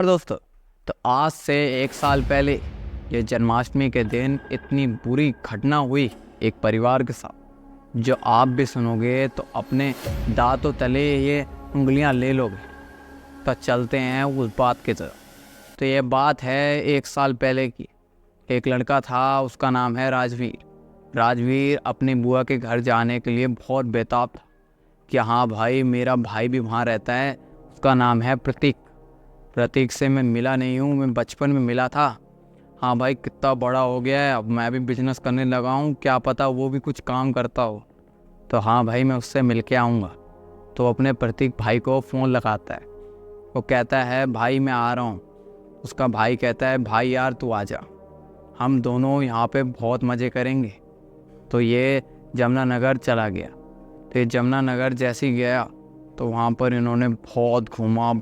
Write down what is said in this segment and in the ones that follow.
और दोस्तों, तो आज से 1 साल पहले ये जन्माष्टमी के दिन इतनी बुरी घटना हुई एक परिवार के साथ, जो आप भी सुनोगे तो अपने दांतों तले ये उंगलियां ले लोगे। तो चलते हैं उस बात की तरफ। तो ये बात है 1 साल पहले की। एक लड़का था, उसका नाम है राजवीर। राजवीर अपनी बुआ के घर जाने के लिए बहुत बेताब था कि हाँ भाई, मेरा भाई भी वहाँ रहता है। उसका नाम है प्रतीक। प्रतीक से मैं मिला नहीं हूँ, मैं बचपन में मिला था। हाँ भाई, कितना बड़ा हो गया है, अब मैं भी बिजनेस करने लगा हूँ, क्या पता वो भी कुछ काम करता हो। तो हाँ भाई, मैं उससे मिल के आऊँगा। तो अपने प्रतीक भाई को फ़ोन लगाता है। वो कहता है भाई मैं आ रहा हूँ। उसका भाई कहता है भाई यार तू आ जा, हम दोनों यहाँ पे बहुत मज़े करेंगे। तो ये जमुनानगर चला गया। तो ये जमुनानगर जैसे ही गया तो वहाँ पर इन्होंने बहुत घूमा।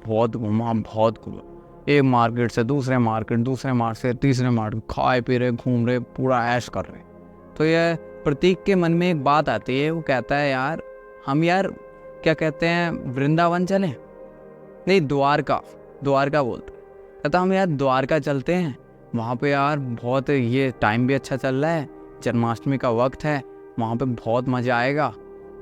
एक मार्केट से दूसरे मार्केट से तीसरे मार्केट, खाए पी रहे, घूम रहे, पूरा ऐश कर रहे। तो ये प्रतीक के मन में एक बात आती है। वो कहता है यार हम क्या कहते हैं, वृंदावन चलें? नहीं, द्वारका बोलते हैं। कहता हम यार द्वारका चलते हैं, वहाँ पे यार बहुत ये टाइम भी अच्छा चल रहा है, जन्माष्टमी का वक्त है, वहाँ पे बहुत मज़ा आएगा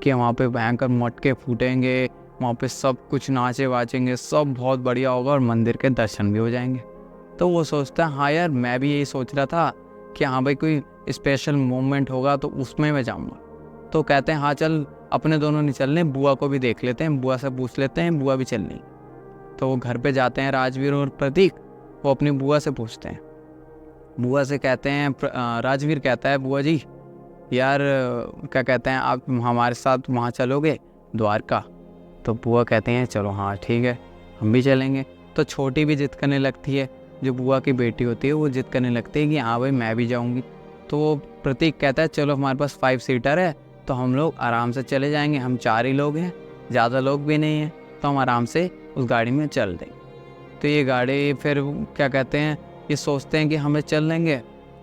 कि वहाँ पे भयंकर मटके फूटेंगे, वहाँ पे सब कुछ नाचे वाचेंगे, सब बहुत बढ़िया होगा और मंदिर के दर्शन भी हो जाएंगे। तो वो सोचता है हाँ यार, मैं भी यही सोच रहा था कि हाँ भाई कोई स्पेशल मोमेंट होगा तो उसमें मैं जाऊँगा। तो कहते हैं हाँ चल, अपने दोनों नहीं चल रहे, बुआ को भी देख लेते हैं, बुआ से पूछ लेते हैं, बुआ भी चल रही। तो वो घर पे जाते हैं राजवीर और प्रतीक। वो अपनी बुआ से पूछते हैं। बुआ से कहते हैं, राजवीर कहता है बुआ जी यार क्या कहते हैं, आप हमारे साथ वहाँ चलोगे द्वारका? तो बुआ कहते हैं चलो हाँ ठीक है, हम भी चलेंगे। तो छोटी भी जिद करने लगती है, जो बुआ की बेटी होती है वो जिद करने लगती है कि हाँ भाई मैं भी जाऊँगी। तो वो प्रतीक कहता है चलो हमारे पास 5 सीटर है, तो हम लोग आराम से चले जाएंगे, हम 4 ही लोग हैं, ज़्यादा लोग भी नहीं हैं, तो हम आराम से उस गाड़ी में चल देंगे। तो ये गाड़ी फिर क्या कहते हैं, ये सोचते हैं कि हमें चल लेंगे।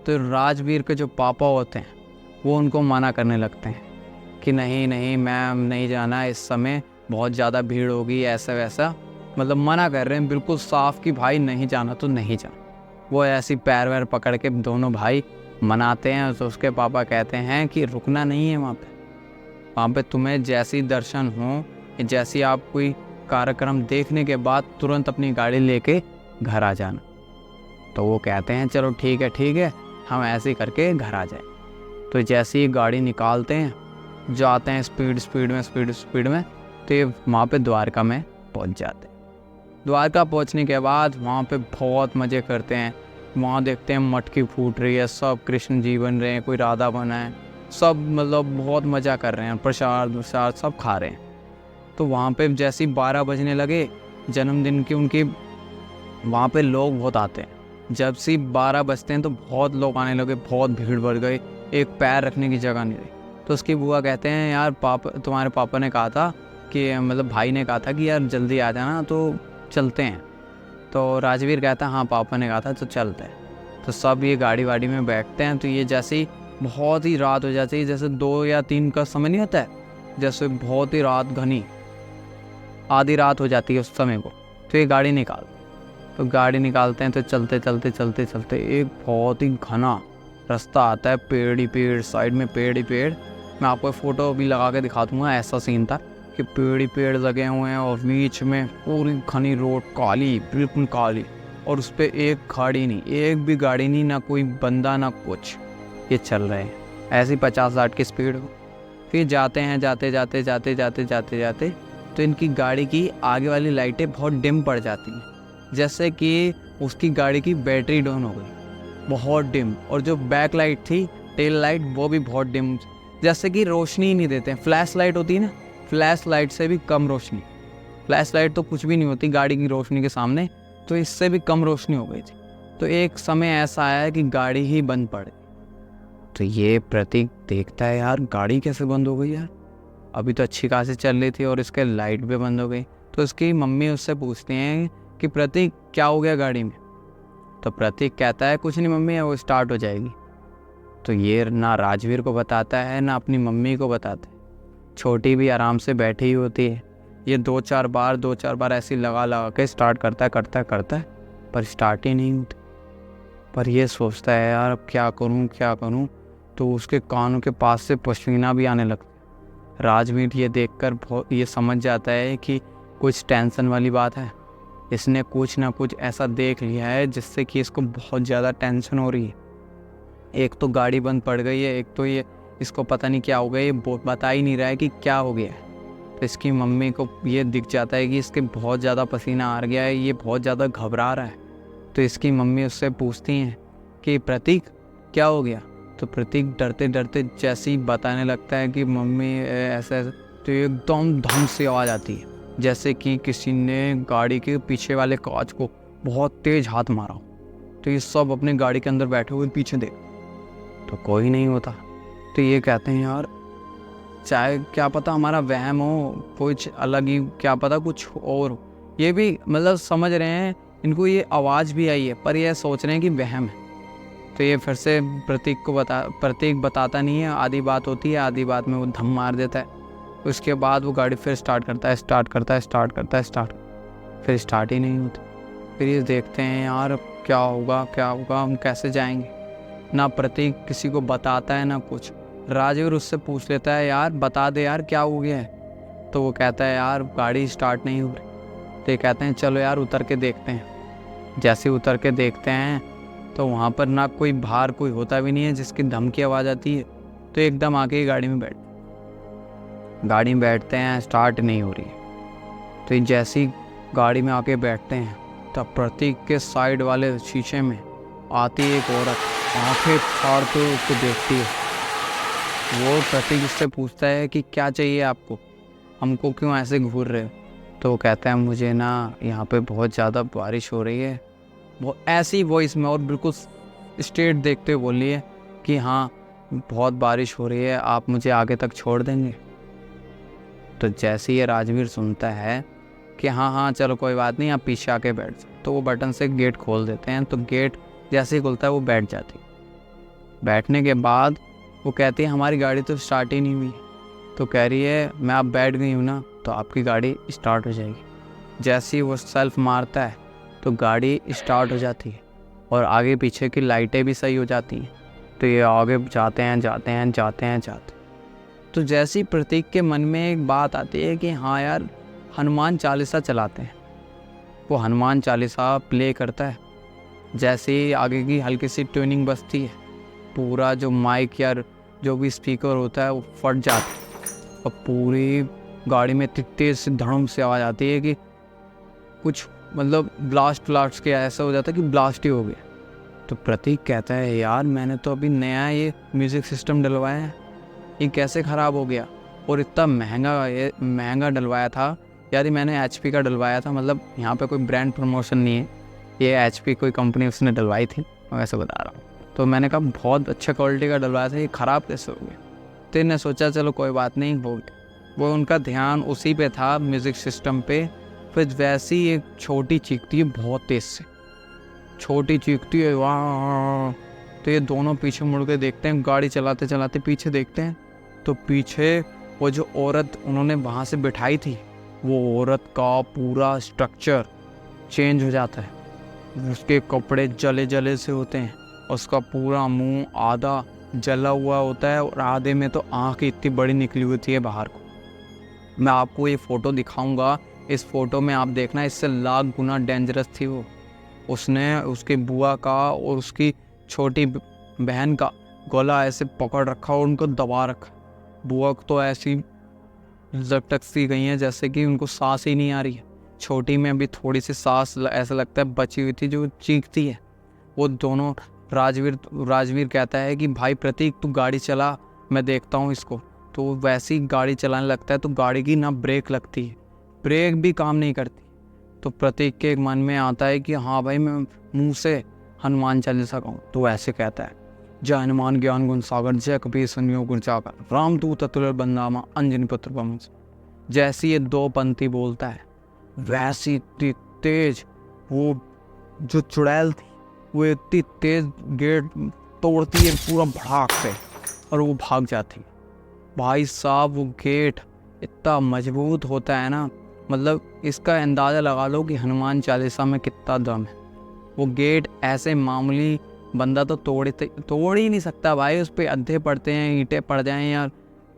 तो राजवीर के जो पापा होते हैं वो उनको मना करने लगते हैं कि नहीं नहीं मैम, नहीं जाना, इस समय बहुत ज़्यादा भीड़ होगी, ऐसा वैसा, मतलब मना कर रहे हैं बिल्कुल साफ कि भाई नहीं जाना तो नहीं जाना। वो ऐसी पैर वैर पकड़ के दोनों भाई मनाते हैं। तो उसके पापा कहते हैं कि रुकना नहीं है वहाँ पे तुम्हें जैसी दर्शन हो, जैसी आप कोई कार्यक्रम देखने के बाद तुरंत अपनी गाड़ी लेके घर आ जाना। तो वो कहते हैं चलो ठीक है, हम ऐसे ही करके घर आ जाए। तो जैसे ही गाड़ी निकालते हैं, जाते हैं स्पीड में, तो ये वहाँ पे द्वारका में पहुँच जाते हैं। द्वारका पहुँचने के बाद वहाँ पे बहुत मज़े करते हैं। वहाँ देखते हैं मटकी फूट रही है, सब कृष्ण जी बन रहे हैं, कोई राधा बना है, सब मतलब बहुत मज़ा कर रहे हैं, प्रसाद सब खा रहे हैं। तो वहाँ पे जैसे ही 12 बजने लगे जन्मदिन की उनकी, वहाँ पे लोग बहुत आते हैं। जब से 12 बजते हैं तो बहुत लोग आने लगे, बहुत भीड़ बढ़ गई, एक पैर रखने की जगह नहीं रही। तो उसकी बुआ कहते हैं यार तुम्हारे पापा ने कहा था कि मतलब भाई ने कहा था कि यार जल्दी आ जाना, तो चलते हैं। तो राजवीर कहता है हाँ पापा ने कहा था तो चलते हैं। तो सब ये गाड़ी वाड़ी में बैठते हैं। तो ये जैसे ही बहुत ही रात हो जाती है, जैसे 2 या 3 का समय नहीं होता है, जैसे बहुत ही रात घनी आधी रात हो जाती है उस समय को। तो ये गाड़ी निकालते हैं। तो चलते एक बहुत ही घना रास्ता आता है, पेड़ ही पेड़, साइड में पेड़ ही पेड़। मैं आपको फ़ोटो भी लगा के दिखा दूँगा, ऐसा सीन था कि पेड़ ही पेड़ लगे हुए हैं और बीच में पूरी घनी रोड, काली, बिल्कुल काली, और उस पर एक गाड़ी नहीं, एक भी गाड़ी नहीं, ना कोई बंदा ना कुछ। ये चल रहे हैं ऐसी 50-60 की स्पीड हो। फिर जाते हैं, जाते तो इनकी गाड़ी की आगे वाली लाइटें बहुत डिम पड़ जाती हैं, जैसे कि उसकी गाड़ी की बैटरी डाउन हो गई, बहुत डिम। और जो बैक लाइट थी, टेल लाइट, वो भी बहुत डिम, जैसे कि रोशनी ही नहीं देते हैं। फ्लैश लाइट होती है ना, फ्लैश लाइट से भी कम रोशनी। फ्लैश लाइट तो कुछ भी नहीं होती गाड़ी की रोशनी के सामने, तो इससे भी कम रोशनी हो गई थी। तो एक समय ऐसा आया कि गाड़ी ही बंद पड़ गई। तो ये प्रतीक देखता है यार गाड़ी कैसे बंद हो गई यार, अभी तो अच्छी खासी चल रही थी और इसके लाइट भी बंद हो गई। तो उसकी मम्मी उससे पूछती हैं कि प्रतीक क्या हो गया गाड़ी में? तो प्रतीक कहता है कुछ नहीं मम्मी, वो स्टार्ट हो जाएगी। तो ये ना राजवीर को बताता है ना अपनी मम्मी को बताता है। छोटी भी आराम से बैठी ही होती है। ये 2-4 बार ऐसे लगा के स्टार्ट करता है, पर स्टार्ट ही नहीं होती। पर ये सोचता है यार अब क्या करूं, तो उसके कानों के पास से पसीना भी आने लगता है। राजवीर ये देखकर ये समझ जाता है कि कुछ टेंशन वाली बात है। इसने कुछ ना कुछ ऐसा देख लिया है जिससे कि इसको बहुत ज़्यादा टेंशन हो रही है। एक तो गाड़ी बंद पड़ गई है, एक तो ये इसको पता नहीं क्या हो गया, ये बता ही नहीं रहा है कि क्या हो गया है। तो इसकी मम्मी को ये दिख जाता है कि इसके बहुत ज़्यादा पसीना आ गया है, ये बहुत ज़्यादा घबरा रहा है। तो इसकी मम्मी उससे पूछती हैं कि प्रतीक क्या हो गया। तो प्रतीक डरते डरते जैसे ही बताने लगता है कि मम्मी ऐसा, तो एकदम धम से आवाज़ आती है जैसे कि किसी ने गाड़ी के पीछे वाले कांच को बहुत तेज हाथ मारा हो। तो ये सब अपने गाड़ी के अंदर बैठे हुए पीछे देख, तो कोई नहीं होता। तो ये कहते हैं यार चाहे क्या पता हमारा वहम हो, कुछ अलग ही, क्या पता कुछ और हो। ये भी मतलब समझ रहे हैं, इनको ये आवाज़ भी आई है पर ये सोच रहे हैं कि वहम है। तो ये फिर से प्रतीक बताता नहीं है। आधी बात होती है, आधी बात में वो धम मार देता है। उसके बाद वो गाड़ी फिर स्टार्ट करता है, फिर स्टार्ट ही नहीं होती। फिर ये देखते हैं यार अब क्या होगा, हम कैसे जाएंगे। ना प्रतीक किसी को बताता है ना कुछ। राजवीर उससे पूछ लेता है यार बता दे यार क्या हो गया है। तो वो कहता है यार गाड़ी स्टार्ट नहीं हो रही। तो ये कहते हैं चलो यार उतर के देखते हैं। जैसे उतर के देखते हैं तो वहाँ पर ना कोई बाहर कोई होता भी नहीं है जिसकी धम की आवाज़ आती है। तो एकदम आके गाड़ी में बैठते हैं, स्टार्ट नहीं हो रही है। तो जैसे ही गाड़ी में आके बैठते हैं तब प्रतीक के साइड वाले शीशे में आती एक औरत, आंखें फाड़ते उसको देखती है। वो प्रतीक उससे पूछता है कि क्या चाहिए आपको, हमको क्यों ऐसे घूर रहे हो। तो वो कहता है मुझे ना यहाँ पे बहुत ज़्यादा बारिश हो रही है। वो ऐसी वॉइस में और बिल्कुल स्ट्रेट देखते हुए बोली है कि हाँ बहुत बारिश हो रही है, आप मुझे आगे तक छोड़ देंगे। तो जैसे ये राजवीर सुनता है कि हाँ चलो कोई बात नहीं, आप पीछे आके बैठ जाओ, तो वो बटन से गेट खोल देते हैं। तो गेट जैसे ही खुलता है वो बैठ जाती। बैठने के बाद वो कहती है हमारी गाड़ी तो स्टार्ट ही नहीं हुई। तो कह रही है मैं आप बैठ गई हूँ ना तो आपकी गाड़ी स्टार्ट हो जाएगी। जैसे ही वो सेल्फ मारता है तो गाड़ी स्टार्ट हो जाती है और आगे पीछे की लाइटें भी सही हो जाती हैं। तो ये आगे जाते हैं। तो जैसे ही प्रतीक के मन में एक बात आती है कि हाँ यार हनुमान चालीसा चलाते हैं। वो हनुमान चालीसा प्ले करता है। जैसे ही आगे की हल्की सी ट्यूनिंग बजती है, पूरा जो माइक या जो भी स्पीकर होता है वो फट जाता है और पूरी गाड़ी में इतनी तेज से धड़म से आवाज़ आती है कि कुछ मतलब ब्लास्ट के ऐसा हो जाता है कि ब्लास्ट ही हो गया। तो प्रतीक कहता है यार मैंने तो अभी नया ये म्यूज़िक सिस्टम डलवाया है, ये कैसे ख़राब हो गया, और इतना महंगा डलवाया था यार। मैंने HP का डलवाया था, मतलब यहाँ पे कोई ब्रांड प्रमोशन नहीं है, ये HP कोई कंपनी उसने डलवाई थी, मैं वैसे बता रहा हूँ। तो मैंने कहा बहुत अच्छा क्वालिटी का डलवाया था, ये ख़राब कैसे हो गया। तो इन्हें सोचा चलो कोई बात नहीं, वो उनका ध्यान उसी पे था म्यूज़िक सिस्टम पे। फिर वैसे ही एक छोटी चीखती है, बहुत तेज़ से छोटी चीखती है वाह। तो ये दोनों पीछे मुड़ के देखते हैं, गाड़ी चलाते चलाते पीछे देखते हैं तो पीछे वो जो औरत उन्होंने वहाँ से बिठाई थी, वो औरत का पूरा स्ट्रक्चर चेंज हो जाता है। उसके कपड़े जले से होते हैं, उसका पूरा मुंह आधा जला हुआ होता है और आधे में तो आँख इतनी बड़ी निकली हुई थी बाहर को। मैं आपको ये फ़ोटो दिखाऊंगा, इस फ़ोटो में आप देखना इससे लाख गुना डेंजरस थी वो। उसने उसके बुआ का और उसकी छोटी बहन का गला ऐसे पकड़ रखा और उनको दबा रखा। बुआ तो ऐसी लटक सी गई हैं जैसे कि उनको सांस ही नहीं आ रही है। छोटी में अभी थोड़ी सी सांस ऐसा लगता है बची हुई थी जो चीखती है। वो दोनों राजवीर कहता है कि भाई प्रतीक तू गाड़ी चला, मैं देखता हूँ इसको। तो वैसी गाड़ी चलाने लगता है तो गाड़ी की ना ब्रेक लगती है, ब्रेक भी काम नहीं करती। तो प्रतीक के मन में आता है कि हाँ भाई मैं मुंह से हनुमान चालीसा कहूँ। तो ऐसे कहता है जय हनुमान ज्ञान गुण सागर, जय कपीर संयोग गुण सागर, राम दूत अतुलित बलधामा, अंजनी पुत्र पवन। जैसी ये दो पंक्ति बोलता है वैसी इतनी तेज वो जो चुड़ैल थी वो इतनी तेज गेट तोड़ती है पूरा भड़ाक से और वो भाग जाती है। भाई साहब वो गेट इतना मजबूत होता है ना, मतलब इसका अंदाज़ा लगा लो कि हनुमान चालीसा में कितना दम है। वो गेट ऐसे मामूली बंदा तो तोड़ ही नहीं सकता भाई, उस पर अद्धे पड़ते हैं, ईंटें पड़ जाएं या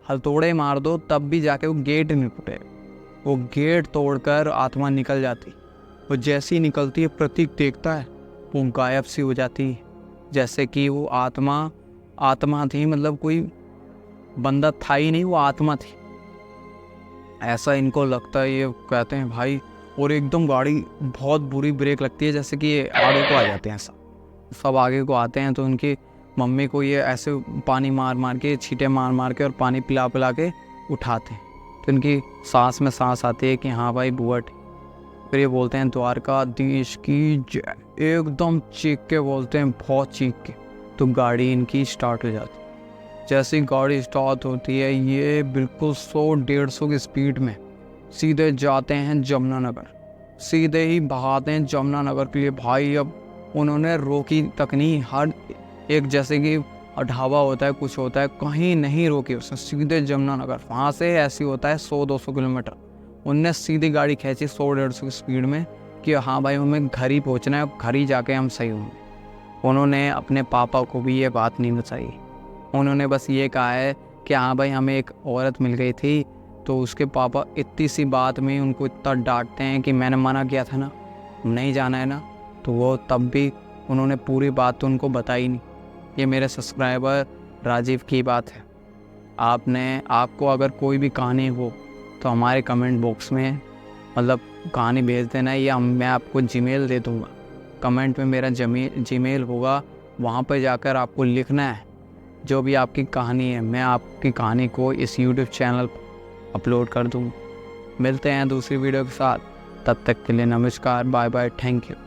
हथौड़े मार दो तब भी जाके वो गेट नहीं टूटे। वो गेट तोड़कर आत्मा निकल जाती, वो जैसी ही निकलती है प्रतीक देखता है वो गायब सी हो जाती है, जैसे कि वो आत्मा थी, मतलब कोई बंदा था ही नहीं, वो आत्मा थी, ऐसा इनको लगता है। ये कहते हैं भाई, और एकदम गाड़ी बहुत बुरी ब्रेक लगती है, जैसे कि ये आगे को आ जाते हैं, सब आगे को आते हैं। तो उनकी मम्मी को ये ऐसे पानी मार मार के, छींटे मार मार के और पानी पिला पिला के उठाते हैं। तो इनकी सांस में सांस आती है कि हाँ भाई बुआ ठीक। फिर ये बोलते हैं द्वारकाधीश की जय, एकदम चीख के बोलते हैं, बहुत चीख के। तो गाड़ी इनकी स्टार्ट हो जाती है। जैसी गाड़ी स्टार्ट होती है, ये बिल्कुल 100-150 की स्पीड में सीधे जाते हैं जमुनानगर, सीधे ही भागते हैं जमुनानगर के लिए। भाई अब उन्होंने रोकी तक नहीं, हर एक जैसे कि ढाबा होता है, कुछ होता है, कहीं नहीं रोकी उसने, सीधे जमुनानगर। वहाँ से ऐसी होता है 100-200 किलोमीटर, उनने सीधी गाड़ी खींची 100-150 की स्पीड में कि हाँ भाई हमें घर ही पहुँचना है, घर ही जाके हम सही होंगे। उन्होंने अपने पापा को भी ये बात नहीं बताई, उन्होंने बस ये कहा है कि हाँ भाई हमें एक औरत मिल गई थी। तो उसके पापा इतनी सी बात में उनको इतना डांटते हैं कि मैंने मना किया था ना, नहीं जाना है ना, तो वो तब भी उन्होंने पूरी बात तो उनको बताई नहीं। ये मेरे सब्सक्राइबर राजीव की बात है। आपको अगर कोई भी कहानी हो तो हमारे कमेंट बॉक्स में मतलब कहानी भेज देना, या मैं आपको जीमेल दे दूँगा। कमेंट में मेरा जीमेल होगा, वहाँ पर जाकर आपको लिखना है जो भी आपकी कहानी है। मैं आपकी कहानी को इस YouTube चैनल पर अपलोड कर दूँगा। मिलते हैं दूसरी वीडियो के साथ, तब तक के लिए नमस्कार, बाय बाय, थैंक यू।